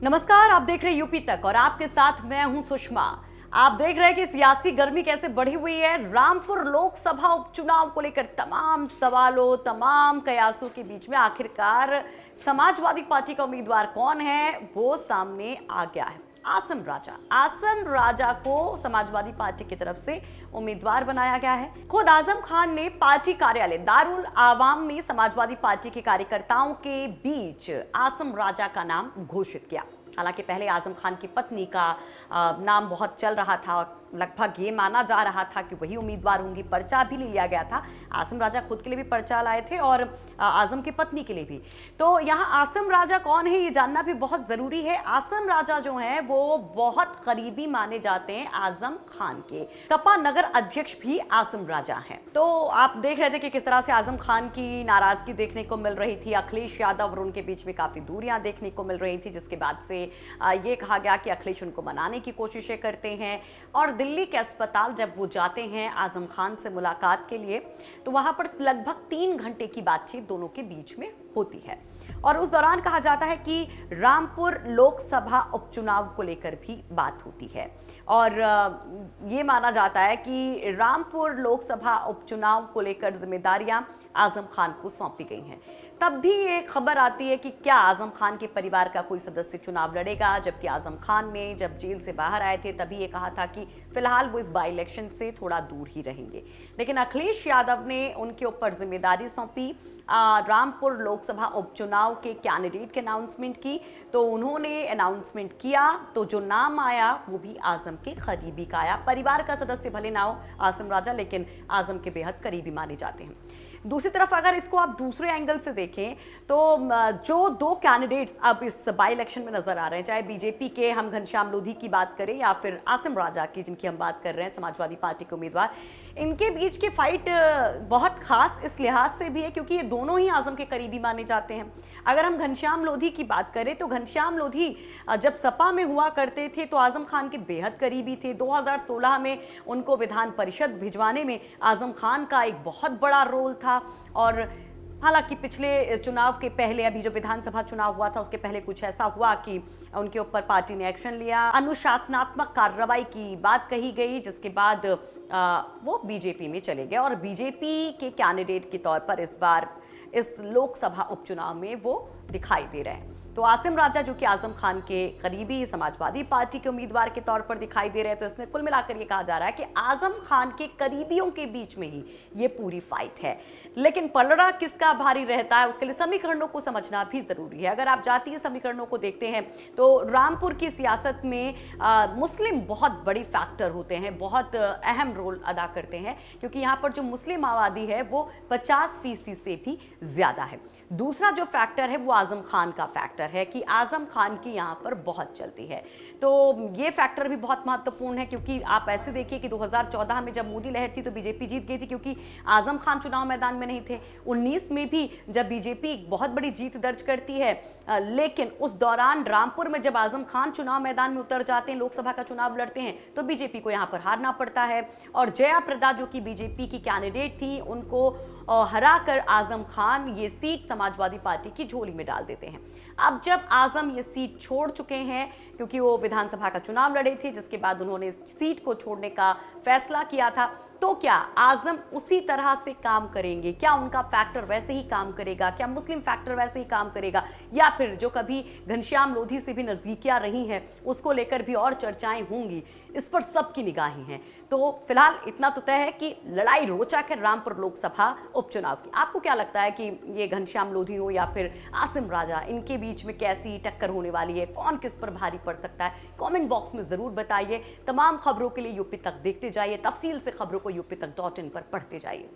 नमस्कार, आप देख रहे हैं यूपी तक और आपके साथ मैं हूं सुषमा। आप देख रहे हैं कि सियासी गर्मी कैसे बढ़ी हुई है। रामपुर लोकसभा उपचुनाव को लेकर तमाम सवालों, तमाम कयासों के बीच में आखिरकार समाजवादी पार्टी का उम्मीदवार कौन है वो सामने आ गया है। आसम राजा को समाजवादी पार्टी की तरफ से उम्मीदवार बनाया गया है। खुद आजम खान ने पार्टी कार्यालय दारुल आवाम में समाजवादी पार्टी के कार्यकर्ताओं के बीच आसम राजा का नाम घोषित किया। हालांकि पहले आजम खान की पत्नी का नाम बहुत चल रहा था, लगभग ये माना जा रहा था कि वही उम्मीदवार होंगी। पर्चा भी ले लिया गया था, आसम राजा खुद के लिए भी पर्चा लाए थे और आजम की पत्नी के लिए भी। तो यहाँ आसम राजा कौन है ये जानना भी बहुत ज़रूरी है। आसम राजा जो हैं वो बहुत करीबी माने जाते हैं आजम खान के। सपा नगर अध्यक्ष भी आसम राजा हैं। तो आप देख रहे थे कि किस तरह से आजम खान की नाराजगी देखने को मिल रही थी। अखिलेश यादव और उनके बीच में काफ़ी दूरियां देखने को मिल रही थी, जिसके बाद से ये कहा गया कि अखिलेश उनको मनाने की कोशिशें करते हैं। और दिल्ली के अस्पताल जब वो जाते हैं आजम खान से मुलाकात के लिए, तो वहाँ पर लगभग 3 घंटे की बातचीत दोनों के बीच में होती है। और उस दौरान कहा जाता है कि रामपुर लोकसभा उपचुनाव को लेकर भी बात होती है। और ये माना जाता है कि रामपुर लोकसभा उपचुनाव को लेकर जिम्मेदारियां आजम खान को सौंपी गई हैं। तब भी एक खबर आती है कि क्या आजम खान के परिवार का कोई सदस्य चुनाव लड़ेगा, जबकि आजम खान ने जब जेल से बाहर आए थे तभी ये कहा था कि फिलहाल वो इस बाई इलेक्शन से थोड़ा दूर ही रहेंगे। लेकिन अखिलेश यादव ने उनके ऊपर जिम्मेदारी सौंपी, रामपुर लोकसभा उपचुनाव के कैंडिडेट की अनाउंसमेंट की। तो उन्होंने अनाउंसमेंट किया तो जो नाम आया वो भी आजम के करीबी का आया। परिवार का सदस्य भले ना हो आसम राजा, लेकिन आजम के बेहद करीबी माने जाते हैं। दूसरी तरफ अगर इसको आप दूसरे एंगल से देखें तो जो 2 कैंडिडेट्स अब इस बाई इलेक्शन में नजर आ रहे हैं, चाहे बीजेपी के हम घनश्याम लोधी की बात करें या फिर आसम राजा की जिनकी हम बात कर रहे हैं समाजवादी पार्टी के उम्मीदवार, इनके बीच की फाइट बहुत खास इस लिहाज से भी है क्योंकि ये दोनों ही आजम के करीबी माने जाते हैं। अगर हम घनश्याम लोधी की बात करें तो घनश्याम लोधी जब सपा में हुआ करते थे तो आजम खान के बेहद करीबी थे। 2016 में उनको विधान परिषद भिजवाने में आजम खान का एक बहुत बड़ा रोल था। और हालांकि पिछले चुनाव के पहले, अभी जो विधानसभा चुनाव हुआ था उसके पहले कुछ ऐसा हुआ कि उनके ऊपर पार्टी ने एक्शन लिया, अनुशासनात्मक कार्रवाई की बात कही गई, जिसके बाद वो बीजेपी में चले गए और बीजेपी के कैंडिडेट के तौर पर इस बार इस लोकसभा उपचुनाव में वो दिखाई दे रहे हैं। तो आसिम राजा जो कि आजम खान के करीबी समाजवादी पार्टी के उम्मीदवार के तौर पर दिखाई दे रहे हैं, तो इसमें कुल मिलाकर ये कहा जा रहा है कि आजम खान के करीबियों के बीच में ही ये पूरी फाइट है। लेकिन पलड़ा किसका भारी रहता है उसके लिए समीकरणों को समझना भी जरूरी है। अगर आप जातीय समीकरणों को देखते हैं तो रामपुर की सियासत में मुस्लिम बहुत बड़ी फैक्टर होते हैं, बहुत अहम रोल अदा करते हैं, क्योंकि यहाँ पर जो मुस्लिम आबादी है वो 50% से भी ज्यादा है। दूसरा जो फैक्टर है वो आजम खान का फैक्टर है कि आजम खान की यहाँ पर बहुत चलती है। तो ये फैक्टर भी बहुत महत्वपूर्ण है, क्योंकि आप ऐसे देखिए कि 2014 में जब मोदी लहर थी तो बीजेपी जीत गई थी क्योंकि आजम खान चुनाव मैदान में नहीं थे। 19 में भी जब बीजेपी बहुत बड़ी जीत दर्ज करती है, लेकिन उस दौरान रामपुर में जब आजम खान चुनाव मैदान में उतर जाते हैं, लोकसभा का चुनाव लड़ते हैं, तो बीजेपी को यहाँ पर हारना पड़ता है। और जया प्रदा जो कि बीजेपी की कैंडिडेट थी, उनको हराकर आजम खान ये सीट समाजवादी पार्टी की झोली में डाल देते हैं। अब जब आजम ये सीट छोड़ चुके हैं, क्योंकि वो विधानसभा का चुनाव लड़े थे, जिसके बाद उन्होंने इस सीट को छोड़ने का फैसला किया था, तो क्या आजम उसी तरह से काम करेंगे? क्या उनका फैक्टर वैसे ही काम करेगा? क्या मुस्लिम फैक्टर वैसे ही काम करेगा? या फिर जो कभी घनश्याम लोधी से भी नजदीकियां रही हैं उसको लेकर भी और चर्चाएं होंगी? इस पर सबकी निगाहें हैं। तो फिलहाल इतना तो तय है कि लड़ाई रोचक है रामपुर लोकसभा उपचुनाव की। आपको क्या लगता है कि ये घनश्याम लोधी हो या फिर आसिम राजा, इनके बीच में कैसी टक्कर होने वाली है? कौन किस पर भारी पड़ सकता है? कमेंट बॉक्स में जरूर बताइए। तमाम खबरों के लिए यूपी तक देखते जाइए, तफसील से खबरों को यूपी तक .in पर पढ़ते जाइए।